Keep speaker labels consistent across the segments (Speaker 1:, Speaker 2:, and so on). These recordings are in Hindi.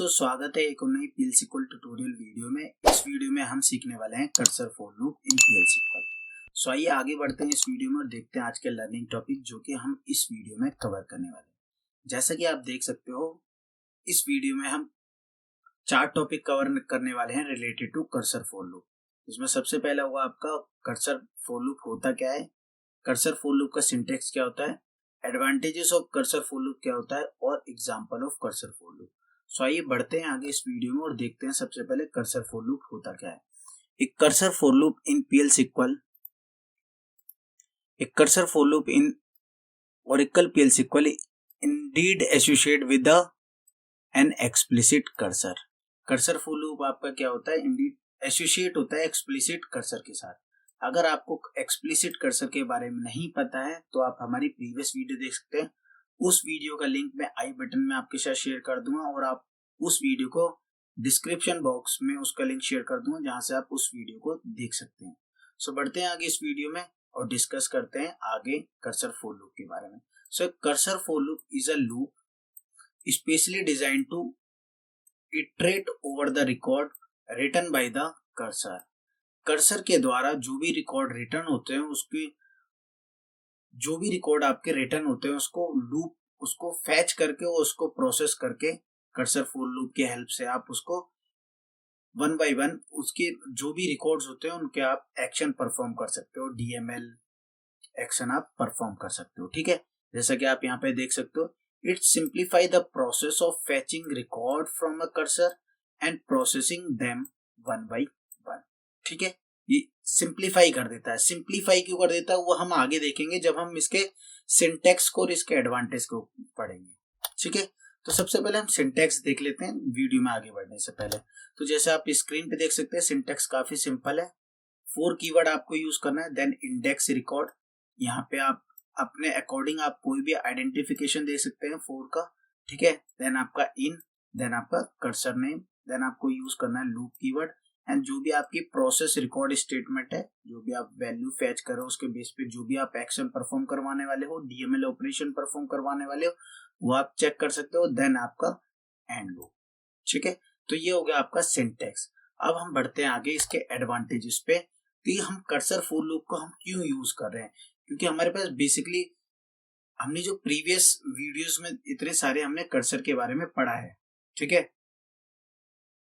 Speaker 1: दोस्तों स्वागत है एक और नई PL SQL ट्यूटोरियल वीडियो में। इस वीडियो में हम सीखने वाले हैं cursor for loop in PL SQL। सो आइए आगे बढ़ते हैं इस वीडियो में और देखते हैं आज के लर्निंग टॉपिक जो कि हम इस वीडियो में कवर करने वाले हैं। जैसा कि आप देख सकते हो इस वीडियो में हम 4 टॉपिक कवर करने वाले हैं related to cursor for loop. इसमें सबसे पहला होगा आपका कर्सर फॉर लूप होता क्या है, कर्सर फॉर लूप का सिंटेक्स क्या होता है, advantages of cursor for loop क्या होता है और example of cursor for loop. So आइए बढ़ते हैं आगे इस वीडियो में और देखते हैं सबसे पहले कर्सर फॉर लूप होता क्या है। एक cursor for loop in PL SQL, एक cursor for loop in Oracle PL SQL indeed associate with an explicit cursor। Cursor for loop आपका क्या होता है, इंडीड एसोसिएट होता है एक्सप्लिसिट कर्सर के साथ। अगर आपको एक्सप्लिसिट कर्सर के बारे में नहीं पता है तो आप हमारी प्रीवियस वीडियो देख सकते हैं। उस वीडियो का लिंक मैं आई बटन में आपके साथ शेयर कर दूंगा और आप उस वीडियो को डिस्क्रिप्शन बॉक्स में उसका लिंक शेयर कर दूंगा जहां से आप उस वीडियो को देख सकते हैं। सो बढ़ते हैं आगे इस वीडियो में और डिस्कस करते हैं आगे कर्सर फॉर लूप के बारे में। So cursor for loop is a loop specially design to iterate over the record written by the cursor. Cursor के द्वारा जो भी रिकॉर्ड रिटर्न होते हैं उसके जो भी रिकॉर्ड आपके रिटर्न होते हैं उसको लूप उसको फैच करके और उसको प्रोसेस करके कर्सर फॉर लूप के हेल्प से आप उसको वन बाय वन उसके जो भी रिकॉर्ड्स होते हैं उनके आप एक्शन परफॉर्म कर सकते हो, DML एक्शन आप परफॉर्म कर सकते हो। ठीक है, जैसा कि आप यहाँ पे देख सकते हो, it simplify the process of फैचिंग record from a cursor and processing them one by one. ठीक है, ये सिंप्लीफाई कर देता है। सिंप्लीफाई क्यों कर देता है वो हम आगे देखेंगे जब हम इसके सिंटेक्स को और इसके एडवांटेज को पढ़ेंगे। ठीक है, तो सबसे पहले हम सिंटेक्स देख लेते हैं वीडियो में आगे बढ़ने से पहले। तो जैसे आप स्क्रीन पे देख सकते हैं सिंटेक्स काफी सिंपल है। 4 कीवर्ड आपको यूज करना है, देन इंडेक्स रिकॉर्ड। यहाँ पे आप अपने अकॉर्डिंग आप कोई भी आइडेंटिफिकेशन दे सकते हैं 4 का। ठीक है, देन आपका इन, देन आपका कर्सर नेम, देन आपको यूज करना है लूप कीवर्ड एंड जो भी आपकी प्रोसेस रिकॉर्ड स्टेटमेंट है, जो भी आप वैल्यू फैच करो उसके बेस पे जो भी आप एक्शन परफॉर्म करवाने वाले हो, DML ऑपरेशन परफॉर्म करवाने वाले हो, वो आप चेक कर सकते हो। देन आपका एंड लूप। ठीक है, तो ये हो गया आपका सिंटेक्स। अब हम बढ़ते हैं आगे इसके एडवांटेजेस पे। तो ये हम कर्सर फॉर लूप को हम क्यों यूज कर रहे हैं, क्योंकि हमारे पास बेसिकली हमने जो प्रीवियस वीडियोस में इतने सारे हमने कर्सर के बारे में पढ़ा है। ठीक है,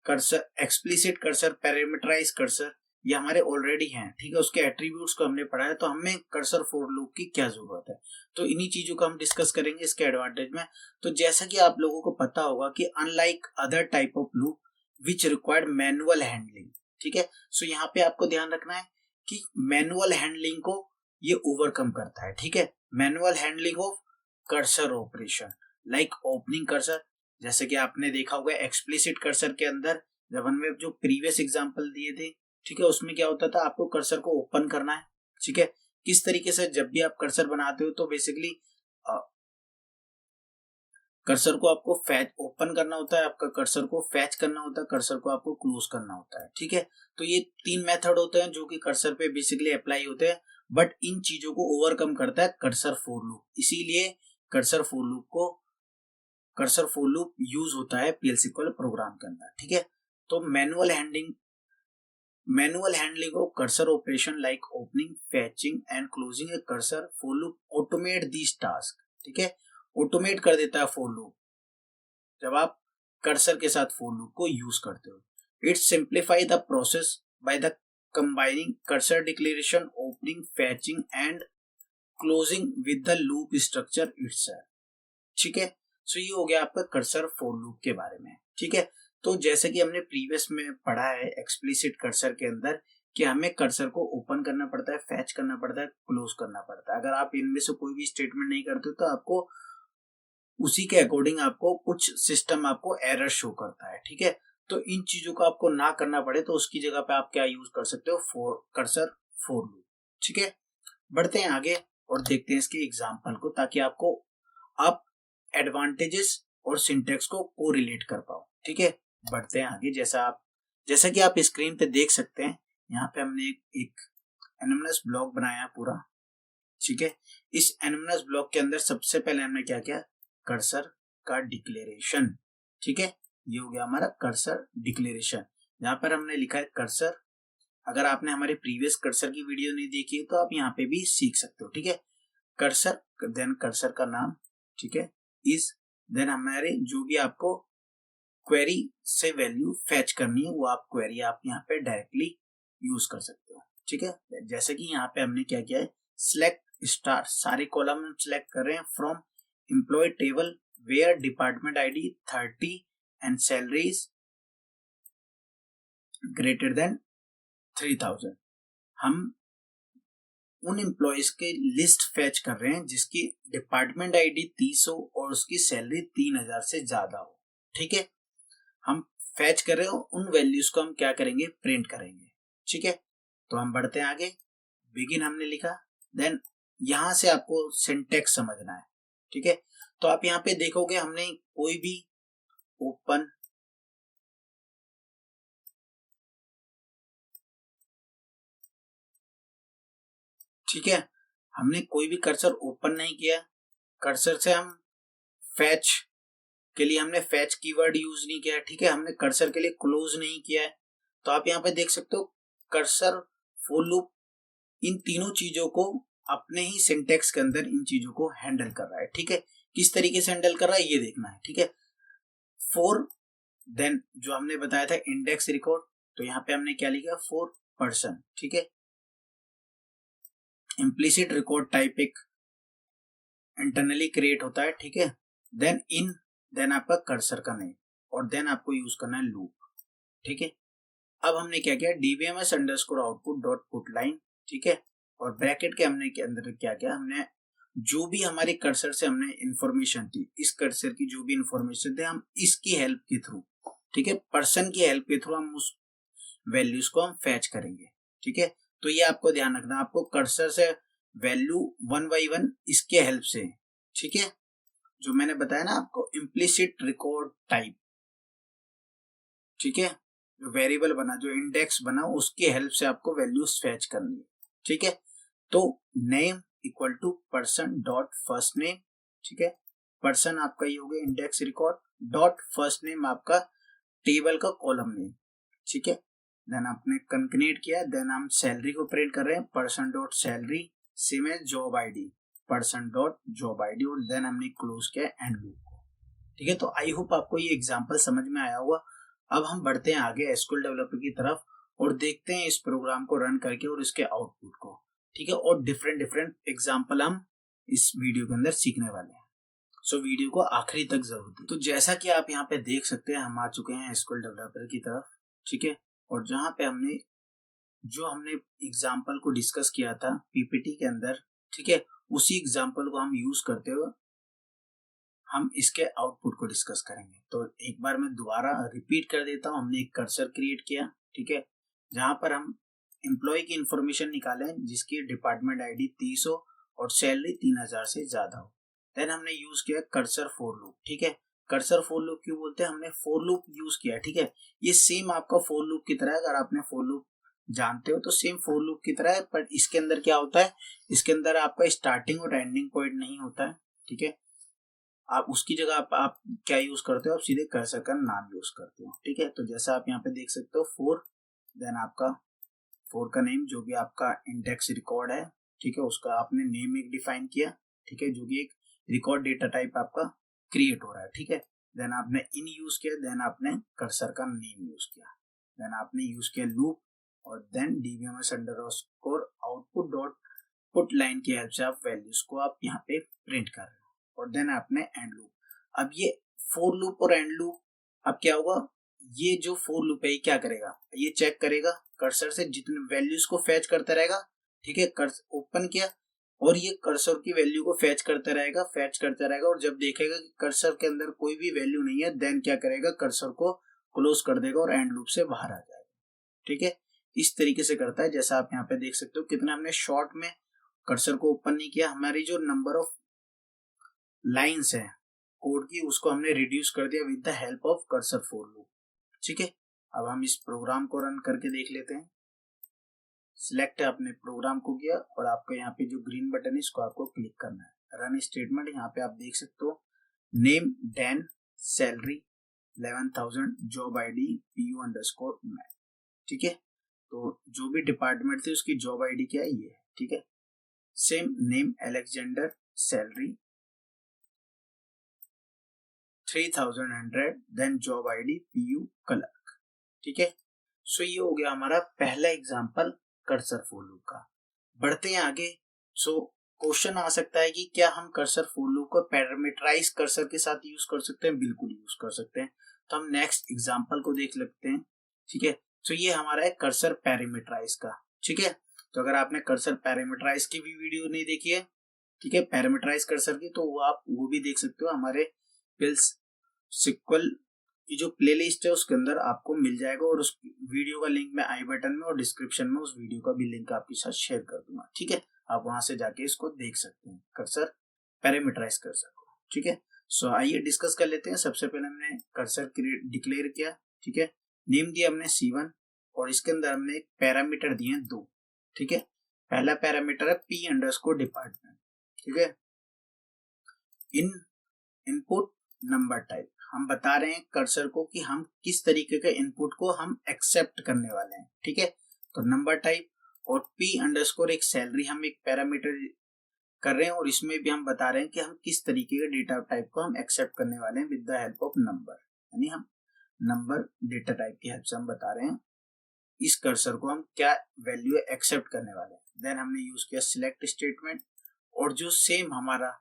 Speaker 1: cursor, explicit cursor, parameterise cursor, ये हमारे ऑलरेडी हैं। ठीक है, उसके एट्रीब्यूट्स को हमने पढ़ा है, तो हमें कर्सर फॉर लूप की क्या जरूरत है, तो इन्हीं चीजों को हम डिस्कस करेंगे इसके एडवांटेज में। तो जैसा कि आप लोगों को पता होगा कि unlike other type of loop which required manual handling. ठीक है, सो यहाँ पे आपको ध्यान रखना है कि मैनुअल हैंडलिंग को ये ओवरकम करता है। ठीक है, manual handling of cursor operation like opening cursor. जैसे कि आपने देखा होगा एक्सप्लिसिट कर्सर के अंदर जब हमने जो प्रीवियस एग्जांपल दिए थे, ठीक है, उसमें क्या होता था, आपको कर्सर को ओपन करना है। ठीक है, किस तरीके से जब भी आप कर्सर बनाते हो तो बेसिकली कर्सर को आपको फैच ओपन करना होता है, आपका कर्सर को फैच करना होता है, कर्सर को आपको क्लोज करना होता है। ठीक है, तो ये 3 मेथड होते हैं जो कि कर्सर पे बेसिकली अप्लाई होते हैं, बट इन चीजों को ओवरकम करता है कर्सर फॉर लूप। इसीलिए कर्सर फॉर लूप यूज होता है PL SQL प्रोग्राम के अंदर। ठीक है, तो manual handling of cursor operation like opening, फैचिंग and closing A cursor for loop automate this task. ठीक है, ऑटोमेट कर देता है फॉर लूप जब आप कर्सर के साथ फॉर लूप को यूज करते हो। It simplify the process by the combining cursor declaration, opening, फैचिंग and closing with the loop structure itself. ठीक है, सो ये हो गया आपका कर्सर फॉर लूप के बारे में। ठीक है, तो जैसे कि हमने प्रीवियस में पढ़ा है एक्सप्लिसिट कर्सर के अंदर कि हमें कर्सर को ओपन करना पड़ता है, फैच करना पड़ता है, क्लोज करना पड़ता है। अगर आप इनमें से कोई भी स्टेटमेंट नहीं करते तो आपको उसी के अकॉर्डिंग आपको कुछ सिस्टम आपको एरर शो करता है। ठीक है, तो इन चीजों को आपको ना करना पड़े तो उसकी जगह पे आप क्या यूज कर सकते हो, कर्सर फॉर लूप। ठीक है, बढ़ते हैं आगे और देखते हैं इसके एग्जाम्पल को ताकि आपको आप एडवांटेजेस और सिंटेक्स को कोरिलेट कर पाओ। ठीक है, बढ़ते हैं आगे। जैसा कि आप स्क्रीन पे देख सकते हैं, यहाँ पे हमने एक एनोनिमस ब्लॉक बनाया है पूरा। ठीक है, इस एनोनिमस ब्लॉक के अंदर सबसे पहले हमने क्या किया, कर्सर का डिक्लेरेशन। ठीक है, ये हो गया हमारा कर्सर डिक्लेरेशन। यहाँ पर हमने लिखा है कर्सर। अगर आपने हमारे प्रीवियस कर्सर की वीडियो नहीं देखी है तो आप यहाँ पे भी सीख सकते हो, ठीक है। कर्सर, देन कर्सर का नाम, ठीक है, इज, देन हमारे जो भी आपको क्वेरी से वैल्यू फैच करनी है वो आप क्वेरी आप यहाँ पे डायरेक्टली यूज कर सकते हो, ठीक है। जैसे कि यहाँ पे हमने क्या किया है, सिलेक्ट स्टार, सारे कॉलम हम सिलेक्ट कर रहे हैं from employ table where department ID 30 and salaries greater than 3000। हम उन एम्प्लॉयज के लिस्ट फैच कर रहे हैं जिसकी डिपार्टमेंट आईडी 30 हो और उसकी सैलरी 3000 से ज्यादा हो, ठीक है। हम फैच कर रहे हो, उन वैल्यूज को हम क्या करेंगे, प्रिंट करेंगे, ठीक है। तो हम बढ़ते हैं आगे। बिगिन हमने लिखा, देन यहां से आपको सिंटेक्स समझना है, ठीक है। तो आप यहाँ पे देखोगे हमने कोई भी ओपन, ठीक है, हमने कोई भी कर्सर ओपन नहीं किया। कर्सर से हम फैच के लिए हमने फैच कीवर्ड यूज नहीं किया, ठीक है। हमने कर्सर के लिए क्लोज नहीं किया है। तो आप यहाँ पे देख सकते हो कर्सर, फॉर लूप, इन तीनों चीजों को अपने ही सिंटेक्स के अंदर इन चीजों को हैंडल कर रहा है, ठीक है। किस तरीके से हैंडल कर रहा है ये देखना है, ठीक है। फॉर, देन जो हमने बताया था इंडेक्स रिकॉर्ड, तो यहाँ पे हमने क्या लिखा, फॉर पर्सन, ठीक है। इम्प्लिसिट रिकॉर्ड टाइप एक इंटरनली क्रिएट होता है, ठीक है। देन इन, देन आपका कर्सर का नेम, और देन आपको यूज करना है लूप, ठीक है। अब हमने क्या किया, dbms underscore output dot put line, ठीक है, और ब्रैकेट के हमने के अंदर क्या किया, हमने जो भी हमारे कर्सर से हमने इंफॉर्मेशन थी, इस कर्सर की जो भी इंफॉर्मेशन थे, हम इसकी हेल्प के थ्रू, ठीक है, पर्सन की हेल्प के थ्रू हम उस वैल्यूज को हम फैच करेंगे, ठीक है। तो ये आपको ध्यान रखना, आपको कर्सर से वैल्यू 1 बाई 1 इसके हेल्प से, ठीक है, जो मैंने बताया ना आपको इम्प्लिसिट रिकॉर्ड टाइप, ठीक है, जो वेरिएबल बना, जो इंडेक्स बना, उसकी हेल्प से आपको वैल्यूज फैच करनी है, ठीक है। तो name equal to person dot first name, ठीक है, पर्सन आपका ये हो गया index record, dot first name आपका टेबल का कॉलम नेम, ठीक है। देन आपने कंकनेट किया, देन हम सैलरी को प्रिंट कर रहे हैं, person dot salary, same as job ID, person dot job ID, और देन हमने क्लोज किया एंड लूप को, ठीक है। तो आई होप आपको ये एग्जांपल समझ में आया होगा। अब हम बढ़ते हैं आगे एसक्यूएल डेवलपर की तरफ और देखते हैं इस प्रोग्राम को रन करके और इसके आउटपुट को, ठीक है, और डिफरेंट डिफरेंट एग्जांपल हम इस वीडियो के अंदर सीखने वाले हैं। सो वीडियो को आखिरी तक जरूर देखें। तो जैसा कि आप यहाँ पे देख सकते हैं, हम आ चुके हैं एसक्यूएल डेवलपर की तरफ, ठीक है, और जहाँ पे हमने एग्जाम्पल को डिस्कस किया था पीपीटी के अंदर, ठीक है, उसी एग्जाम्पल को हम यूज करते हुए हम इसके आउटपुट को डिस्कस करेंगे। तो एक बार मैं दोबारा रिपीट कर देता हूँ। हमने एक कर्सर क्रिएट किया, ठीक है, जहां पर हम एम्प्लॉय की इंफॉर्मेशन निकालें जिसकी डिपार्टमेंट आईडी 30 हो और सैलरी 3000 से ज्यादा हो। देन हमने यूज किया कर्सर फॉर लूप, ठीक है। कर्सर फॉर लूप क्यों बोलते हैं, हमने फॉर लूप यूज किया, ठीक है। ये सेम आपका फॉर लूप की तरह है, अगर आपने फॉर लूप जानते हो तो सेम फॉर लूप की तरह है, पर इसके अंदर क्या होता है, इसके अंदर आपका स्टार्टिंग और एंडिंग पॉइंट नहीं होता है, ठीक है। आप उसकी जगह आप क्या यूज करते हो, आप सीधे कर्सर का नाम यूज करते हो, ठीक है। तो जैसा आप यहाँ पे देख सकते हो फोर, देन आपका फोर का नेम जो भी आपका इंडेक्स रिकॉर्ड है, ठीक है, उसका आपने नेम एक डिफाइन किया, ठीक है, जो भी एक रिकॉर्ड डेटा टाइप आपका क्रिएट हो रहा है, ठीक है। देन आपने इन यूज किया, देन आपने कर्सर का नेम यूज किया, देन आपने यूज किया लूप, और then dbms underscore output dot put line की हेल्प से आप वैल्यूज को आप यहाँ पे प्रिंट कर रहे हो, और देन आपने एंड लूप। अब ये फोर लूप और एंड लूप, अब क्या होगा, ये जो फोर लूप है ये क्या करेगा, ये चेक करेगा कर्सर से जितने वैल्यूज को फैच करता रहेगा, ठीक है, ओपन किया और ये कर्सर की वैल्यू को फैच करता रहेगा, फैच करता रहेगा, और जब देखेगा कि कर्सर के अंदर कोई भी वैल्यू नहीं है, देन क्या करेगा, कर्सर को क्लोज कर देगा और एंड लूप से बाहर आ जाएगा, ठीक है। इस तरीके से करता है, जैसा आप यहाँ पे देख सकते हो कितना हमने शॉर्ट में कर्सर को ओपन नहीं किया, हमारी जो नंबर ऑफ लाइंस है कोड की उसको हमने रिड्यूस कर दिया with the help of cursor for loop, ठीक है। अब हम इस प्रोग्राम को रन करके देख लेते हैं। सिलेक्ट आपने प्रोग्राम को किया और आपका यहाँ पे जो ग्रीन बटन है इसको आपको क्लिक करना है, रन स्टेटमेंट। यहाँ पे आप देख सकते हो name, then salary, 11,000 job ID PU_math। ठीक है, तो जो भी डिपार्टमेंट थी उसकी जॉब आईडी क्या है, ये है। ठीक है, same name Alexander, salary 3,100, then job ID PU clerk. ठीक है, सो ये हो गया हमारा पहला एग्जांपल कर्सर फॉर लूप का। बढ़ते हैं आगे। सो क्वेश्चन आ सकता है कि क्या हम कर्सर फॉर लूप को पैरामीटराइज कर्सर के साथ यूज कर सकते हैं? बिल्कुल यूज कर सकते हैं। तो हम नेक्स्ट एग्जांपल को देख लेते हैं। ठीक है, तो ये हमारा है कर्सर पैरामीटराइज का। ठीक है, तो अगर आपने कर्सर पैरामीटराइज की भी वीडियो नहीं देखी है, ठीक है, पैरामीटराइज कर्सर की, तो आप वो भी देख सकते हो। हमारे पिल्स सिक्वल की जो प्लेलिस्ट है उसके अंदर आपको मिल जाएगा, और उस वीडियो का लिंक मैं आई बटन में और डिस्क्रिप्शन में उस वीडियो का भी लिंक आपके साथ शेयर कर दूंगा। ठीक है, आप वहां से जाके इसको देख सकते हैं, कर्सर पैरामीटराइज कर्सर को। ठीक है, सो आइए डिस्कस कर लेते हैं। सबसे पहले हमने कर्सर डिक्लेयर किया। ठीक है, नेम दिया हमने C1, और इसके अंदर हमने एक पैरामीटर दिए हैं 2। ठीक है, पहला पैरामीटर है P_department। ठीक है, इनपुट नंबर टाइप हम बता रहे हैं कर्सर को कि हम किस तरीके के इनपुट को हम एक्सेप्ट करने वाले हैं। ठीक है, तो नंबर टाइप, और P_ एक सैलरी हम एक पैरामीटर कर रहे हैं, और इसमें भी हम बता रहे हैं कि हम किस तरीके के डेटा टाइप को हम एक्सेप्ट करने वाले हैं with the help of number, यानी हम नंबर डेटा टाइप की हेल्प से हम बता रहे हैं इस कर्सर को हम क्या वैल्यू एक्सेप्ट करने वाले हैं। देन हमने यूज किया सिलेक्ट स्टेटमेंट, और जो सेम हमारा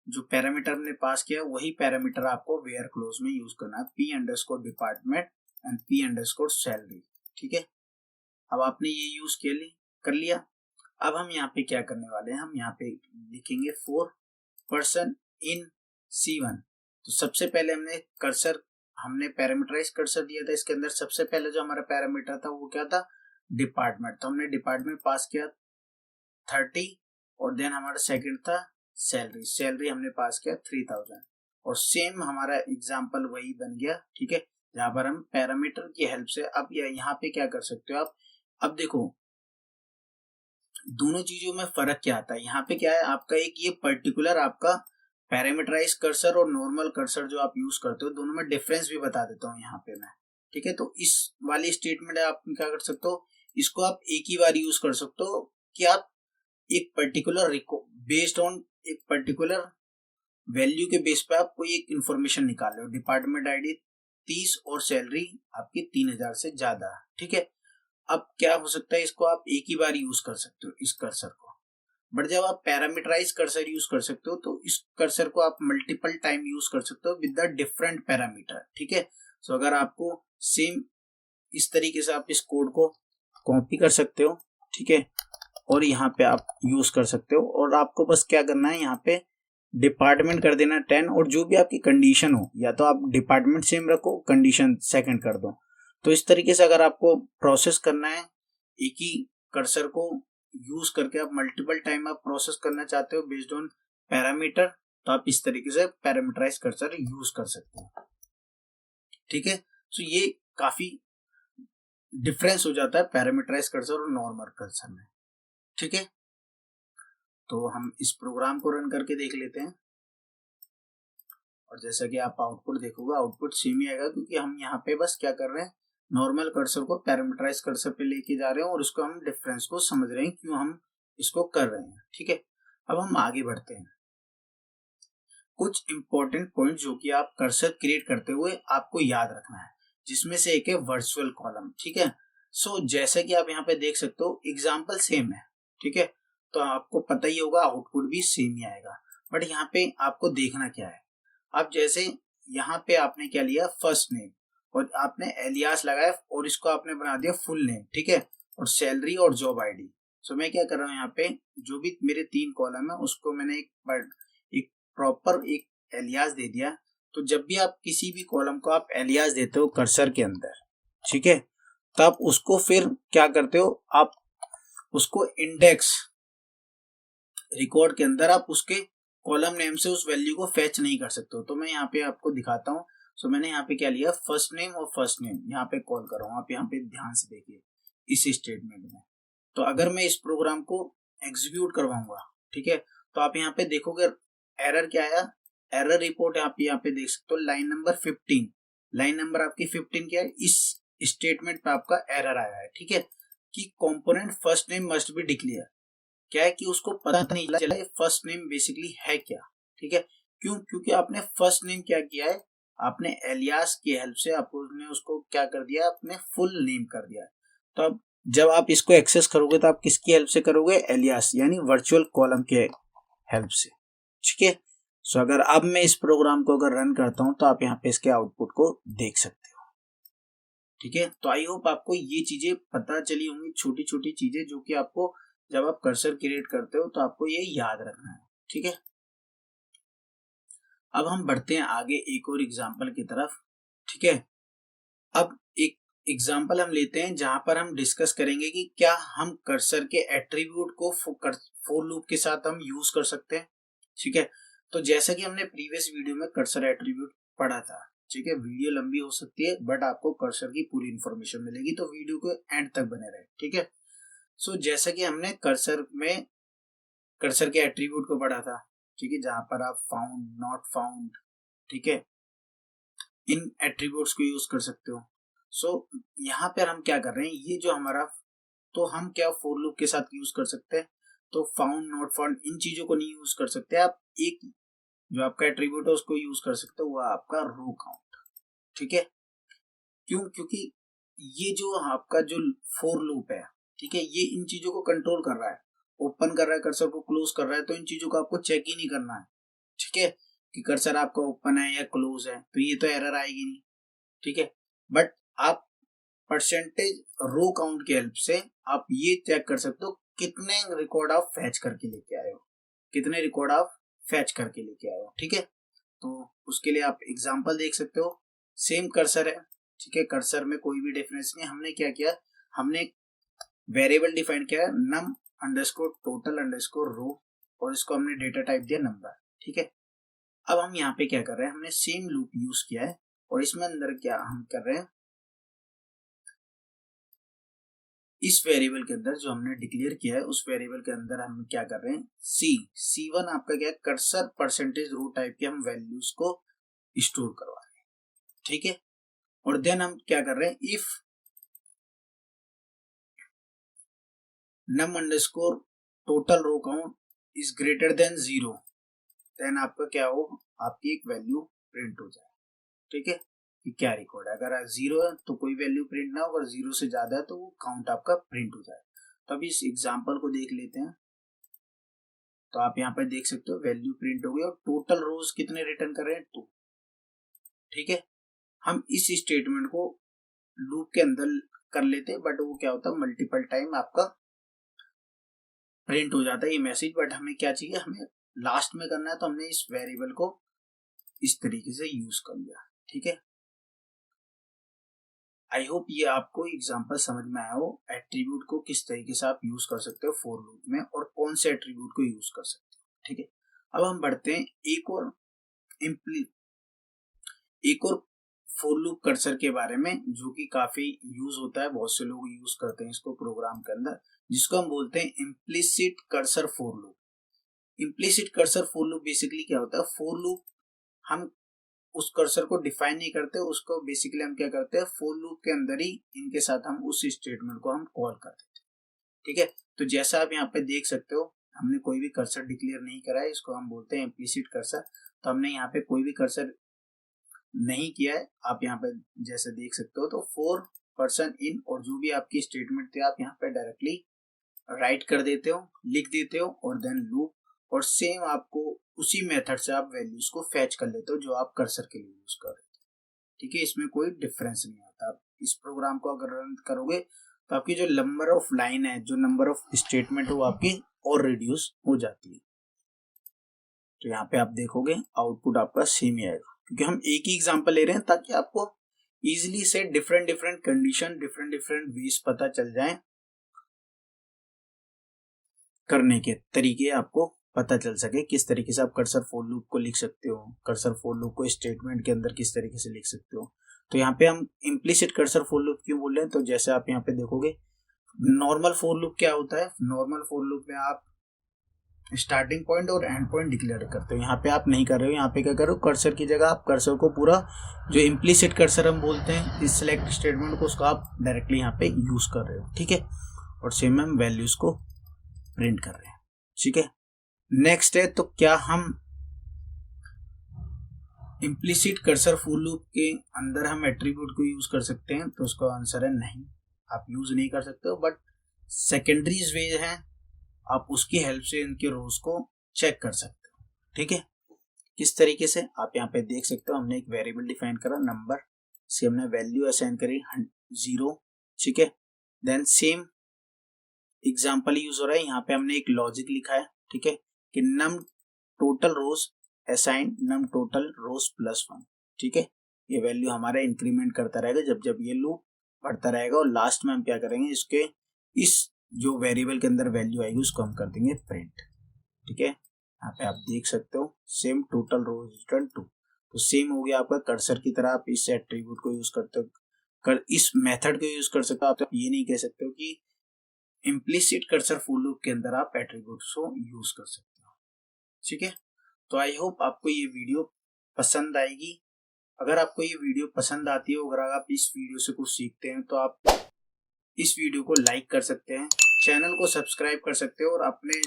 Speaker 1: जो पैरामीटर हमने पास किया वही पैरामीटर आपको वेयर क्लोज में यूज करना है, P_department एंड P_salary। ठीक है, अब आपने ये यूज कर लिया। अब हम यहाँ पे क्या करने वाले हैं, हम यहाँ पे लिखेंगे 4 पर्सन इन C1। तो सबसे पहले हमने पैरामीटराइज कर्सर दिया था। इसके अंदर सबसे पहले जो हमारा पैरामीटर था वो क्या था, डिपार्टमेंट। तो हमने डिपार्टमेंट पास किया 30, और देन हमारा सेकंड था सैलरी हमने पास किया 3,000, और सेम हमारा एग्जाम्पल वही बन गया। ठीक है, जहां पर हम पैरामीटर की हेल्प से अब यहाँ पे क्या कर सकते हो आप। अब देखो दोनों चीजों में फर्क क्या आता है। यहाँ पे क्या है आपका, एक ये पर्टिकुलर आपका पैरामीटराइज कर्सर और नॉर्मल कर्सर जो आप यूज करते हो, दोनों में डिफरेंस भी बता देता हूँ यहाँ पे मैं। ठीक है, तो इस वाली स्टेटमेंट आप क्या कर सकते हो, इसको आप एक ही बार यूज कर सकते हो कि आप एक पर्टिकुलर बेस्ड ऑन एक पर्टिकुलर वैल्यू के बेस पे आप कोई एक इंफॉर्मेशन निकाल रहे हो। डिपार्टमेंट आईडी 30 और सैलरी आपकी 3,000 से ज्यादा। ठीक है, अब क्या हो सकता है, इसको आप एक ही बार यूज कर सकते हो इस कर्सर को, बट जब आप पैरामीटराइज कर्सर यूज कर सकते हो तो इस कर्सर को आप मल्टीपल टाइम यूज कर सकते हो विद द डिफरेंट पैरामीटर। ठीक है, सो अगर आपको सेम इस तरीके से आप इस कोड को कॉपी कर सकते हो। ठीक है, और यहाँ पे आप यूज कर सकते हो, और आपको बस क्या करना है, यहाँ पे डिपार्टमेंट कर देना 10, और जो भी आपकी कंडीशन हो, या तो आप डिपार्टमेंट सेम रखो, कंडीशन सेकंड कर दो। तो इस तरीके से अगर आपको प्रोसेस करना है एक ही कर्सर को यूज करके, आप मल्टीपल टाइम आप प्रोसेस करना चाहते हो बेस्ड ऑन पैरामीटर, तो आप इस तरीके से पैरामीटराइज कर्सर यूज कर सकते हो। ठीक है, सो ये काफी डिफरेंस हो जाता है पैरामीटराइज कर्सर और नॉर्मल कर्सर में। ठीक है, तो हम इस प्रोग्राम को रन करके देख लेते हैं, और जैसा कि आप आउटपुट देखोगे, आउटपुट सेम ही आएगा, क्योंकि हम यहाँ पे बस क्या कर रहे हैं, नॉर्मल कर्सर को पैरामीटराइज कर्सर पे लेके जा रहे हैं, और उसको हम डिफरेंस को समझ रहे हैं क्यों हम इसको कर रहे हैं। ठीक है, अब हम आगे बढ़ते हैं। कुछ इंपॉर्टेंट पॉइंट जो कि आप कर्सर क्रिएट करते हुए आपको याद रखना है, जिसमें से एक है वर्चुअल कॉलम। ठीक है, सो जैसे कि आप यहाँ पे देख सकते हो एग्जाम्पल सेम है। ठीक है, तो आपको पता ही होगा आउटपुट भी सेम ही आएगा, बट यहाँ पे आपको देखना क्या है। अब जैसे यहाँ पे आपने क्या लिया, फर्स्ट नेम, और आपने एलियास लगाया, और इसको आपने बना दिया फुल नेम। ठीक है, और सैलरी और जॉब आईडी। सो मैं क्या कर रहा हूँ, यहाँ पे जो भी मेरे 3 कॉलम है उसको मैंने एक प्रॉपर एक एलियास दे दिया। तो जब भी आप किसी भी कॉलम को आप एलियास देते हो कर्सर के अंदर, ठीक है, तब उसको फिर क्या करते हो, आप उसको इंडेक्स रिकॉर्ड के अंदर आप उसके कॉलम नेम से उस वैल्यू को फेच नहीं कर सकते हो। तो मैं यहाँ पे आपको दिखाता हूँ। सो मैंने यहाँ पे क्या लिया, फर्स्ट नेम और फर्स्ट नेम यहाँ पे कॉल कर रहा हूँ। आप यहाँ पे ध्यान से देखिए इस स्टेटमेंट में। तो अगर मैं इस प्रोग्राम को एग्जीक्यूट करवाऊंगा, ठीक है, तो आप यहाँ पे देखोगे एरर क्या आया, एरर रिपोर्ट आप यहाँ पे देख सकते हो, लाइन नंबर 15। लाइन नंबर आपकी 15 क्या है, इस स्टेटमेंट पे आपका एरर आया है, ठीक है, कि component first name must be declare. क्या है कि उसको पता नहीं चला फर्स्ट नेम बेसिकली है क्या, ठीक है, क्यों, क्योंकि आपने फर्स्ट नेम क्या किया है, आपने एलियास की हेल्प से आपने उसको क्या कर दिया, आपने फुल नेम कर दिया है। तो अब जब आप इसको एक्सेस करोगे तो आप किसकी हेल्प से करोगे, एलियास यानी वर्चुअल कॉलम के हेल्प से, ठीक है। सो अगर अब मैं इस प्रोग्राम को अगर रन करता हूं तो आप यहाँ पे इसके आउटपुट को देख सकते हो, ठीक है। तो आई होप आपको ये चीजें पता चली होंगी, छोटी छोटी चीजें जो कि आपको जब आप कर्सर क्रिएट करते हो तो आपको ये याद रखना है, ठीक है। अब हम बढ़ते हैं आगे एक और एग्जांपल की तरफ, ठीक है। अब एक एग्जांपल हम लेते हैं जहां पर हम डिस्कस करेंगे कि क्या हम कर्सर के एट्रीब्यूट को फॉर लूप के साथ हम यूज कर सकते हैं, ठीक है। तो जैसा कि हमने प्रीवियस वीडियो में कर्सर एट्रीब्यूट पढ़ा था, ठीक है, वीडियो लंबी हो सकती है बट आपको कर्सर की पूरी इंफॉर्मेशन मिलेगी, तो वीडियो को एंड तक बने रहे, ठीक है। सो जैसा कि हमने कर्सर के एट्रीब्यूट को पढ़ा था, ठीक है, जहां पर आप फाउंड, नॉट फाउंड, ठीक है, इन एट्रीब्यूट्स को यूज कर सकते हो। सो यहाँ पर हम क्या कर रहे हैं, ये जो हमारा, तो हम क्या फॉर लूप के साथ यूज कर सकते हैं, तो फाउंड, नॉट फाउंड, इन चीजों को नहीं यूज कर सकते। आप एक जो आपका एट्रीब्यूट है उसको यूज कर सकते हो, वो आपका रो काउंट, ठीक है। क्यों, क्योंकि ये जो आपका जो फॉर लूप है, ठीक है, ये इन चीजों को कंट्रोल कर रहा है, ओपन कर रहा है कर्सर को, क्लोज कर रहा है, तो इन चीजों को आपको चेक ही नहीं करना है, ठीक है, कि कर्सर आपका ओपन है या क्लोज है, तो ये तो एरर आएगी नहीं, ठीक है। बट आप परसेंटेज रो काउंट की हेल्प से आप ये चेक कर सकते हो कितने रिकॉर्ड आप फैच करके लेके आए हो, कितने रिकॉर्ड आप फैच करके लेके आए हो, ठीक है। तो उसके लिए आप एग्जांपल देख सकते हो, सेम कर्सर है, ठीक है, कर्सर में कोई भी डिफरेंस नहीं। हमने क्या किया, हमने वेरिएबल डिफाइन किया नम अंडरस्कोर टोटल अंडरस्कोर रो, और इसको हमने डेटा टाइप दिया नंबर, ठीक है। अब हम यहाँ पे क्या कर रहे हैं, हमने सेम लूप यूज किया है, और इसमें अंदर क्या हम कर रहे हैं, इस वेरिएबल के अंदर जो हमने डिक्लेयर किया है उस वेरिएबल के अंदर हम क्या कर रहे हैं, C1 आपका क्या है, कर्सर परसेंटेज रो टाइप के हम वैल्यूज को स्टोर करवा रहे हैं, ठीक है। और देन हम क्या कर रहे हैं, if num underscore total row count is greater than 0, then आपका क्या हो, आपकी एक वैल्यू प्रिंट हो जाए, ठीक है, कि क्या रिकॉर्ड है। अगर 0 है तो कोई वैल्यू प्रिंट ना हो, अगर 0 से ज्यादा है तो वो काउंट आपका प्रिंट हो जाए। तो अब इस एग्जांपल को देख लेते हैं। तो आप यहाँ पे देख सकते हो वैल्यू प्रिंट हो गई, और टोटल रोज कितने रिटर्न कर रहे हैं, 2, ठीक है। हम इस स्टेटमेंट को लूप के अंदर कर लेते हैं, बट वो क्या होता है, मल्टीपल टाइम आपका प्रिंट हो जाता है ये मैसेज। बट हमें क्या चाहिए, हमें लास्ट में करना है, तो हमने इस वेरिएबल को इस तरीके से यूज कर लिया, ठीक है। आई होप ये आपको एग्जांपल समझ में आया हो, एट्रीब्यूट को किस तरीके से आप यूज कर सकते हो फॉर लूप में, और कौन से एट्रीब्यूट को यूज कर सकते हो, ठीक है। अब हम बढ़ते हैं एक और फॉर लूप कर्सर के बारे में, जो कि काफी यूज होता है, बहुत से लोग यूज करते हैं इसको प्रोग्राम के अंदर, जिसको हम बोलते हैं implicit cursor for loop. Implicit cursor for loop basically क्या होता है, फॉर लूप हम उस कर्सर को डिफाइन नहीं करते, उसको बेसिकली हम क्या करते हैं, फॉर लूप के अंदर ही इनके साथ हम उस स्टेटमेंट को हम कॉल कर देते हैं, ठीक है। तो जैसा आप यहाँ पे देख सकते हो, हमने कोई भी कर्सर डिक्लेयर नहीं करा है, इसको हम बोलते हैं इम्प्लिसिट कर्सर। तो हमने यहाँ पे कोई भी कर्सर नहीं किया है, आप यहाँ पे जैसे देख सकते हो, तो 4 इन, और जो भी आपकी स्टेटमेंट थे आप यहाँ पे डायरेक्टली राइट कर देते हो, लिख देते हो, और देन लूप, और सेम आपको उसी मेथड से आप वैल्यूज को फैच कर लेते हो जो आप कर्सर के लिए यूज कर रहे थे, ठीक है। इसमें कोई डिफरेंस नहीं आता। आप इस प्रोग्राम को अगर रन करोगे तो आपकी जो नंबर ऑफ लाइन है, जो नंबर ऑफ स्टेटमेंट है, वो आपकी और रिड्यूस हो जाती है। तो यहाँ पे आप देखोगे आउटपुट आपका सेम ही आएगा, क्योंकि हम एक ही एग्जांपल ले रहे हैं ताकि आपको इजीली से different different condition, different different ways पता चल जाए, करने के तरीके आपको पता चल सके, किस तरीके से आप कर्सर फॉर लूप को लिख सकते हो, कर्सर फॉर लूप को स्टेटमेंट के अंदर किस तरीके से लिख सकते हो। तो यहाँ पे हम इम्प्लिसिट कर्सर फॉर लूप क्यों बोल रहे हैं, तो जैसे आप यहाँ पे देखोगे नॉर्मल फॉर लूप क्या होता है, नॉर्मल फॉर लूप में आप स्टार्टिंग पॉइंट और एंड पॉइंट डिक्लेयर करते हो। यहाँ पे आप नहीं कर रहे हो, यहाँ पे क्या करो, कर्सर की जगह आप कर्सर को पूरा जो इम्प्लिसिट कर्सर हम बोलते हैं इस सिलेक्ट स्टेटमेंट को, उसको आप डायरेक्टली यहाँ पे यूज कर रहे हो, ठीक है। और सेम हम वैल्यूज को प्रिंट कर रहे हैं, ठीक है। नेक्स्ट है, तो क्या हम इम्प्लिसिट कर्सर फुल लूप के अंदर हम एट्रीब्यूट को यूज कर सकते हैं? तो उसका आंसर है नहीं, आप यूज नहीं कर सकते हो। बट सेकेंडरीज वे है, आप उसकी हेल्प से इनके रोज को चेक कर सकते हो, ठीक है। किस तरीके से, आप यहाँ पे देख सकते हो, हमने एक वेरिएबल डिफाइन करा नंबर, इसकी हमने वैल्यू असाइन करी 0, ठीक है। देन सेम एग्जांपल यूज हो रहा है, यहाँ पे हमने एक लॉजिक लिखा है, ठीक है, कि नम टोटल रोज असाइन नम टोटल रोज +1, ठीक है। ये वैल्यू हमारा इंक्रीमेंट करता रहेगा जब जब ये लूप बढ़ता रहेगा, और लास्ट में हम क्या करेंगे, इसके इस जो वेरिएबल के अंदर वैल्यू आएगी उसको हम कर देंगे प्रिंट, ठीक है। यहाँ पे आप देख सकते हो सेम टोटल रोज रिटर्न 2, तो सेम हो गया आपका कर्सर की तरह। आप इस एट्रीब्यूट को यूज करते हो, इस मेथड को यूज कर सकते हो। आप ये नहीं कह सकते हो कि इम्प्लिसिट कर्सर फुल लूप के अंदर आप एट्रीब्यूट्स को यूज कर सकते हो, ठीक है। तो आई होप आपको ये वीडियो पसंद आएगी। अगर आपको ये वीडियो पसंद आती है, अगर आप इस वीडियो से कुछ सीखते हैं, तो आप इस वीडियो को लाइक कर सकते हैं, चैनल को सब्सक्राइब कर सकते हो, और अपने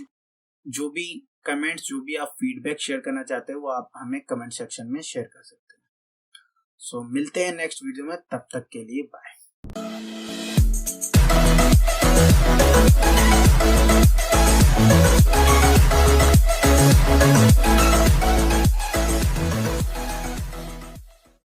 Speaker 1: जो भी कमेंट्स, जो भी आप फीडबैक शेयर करना चाहते हो, वो आप हमें कमेंट सेक्शन में शेयर कर सकते हैं। सो मिलते हैं नेक्स्ट वीडियो में, तब तक के लिए बाय।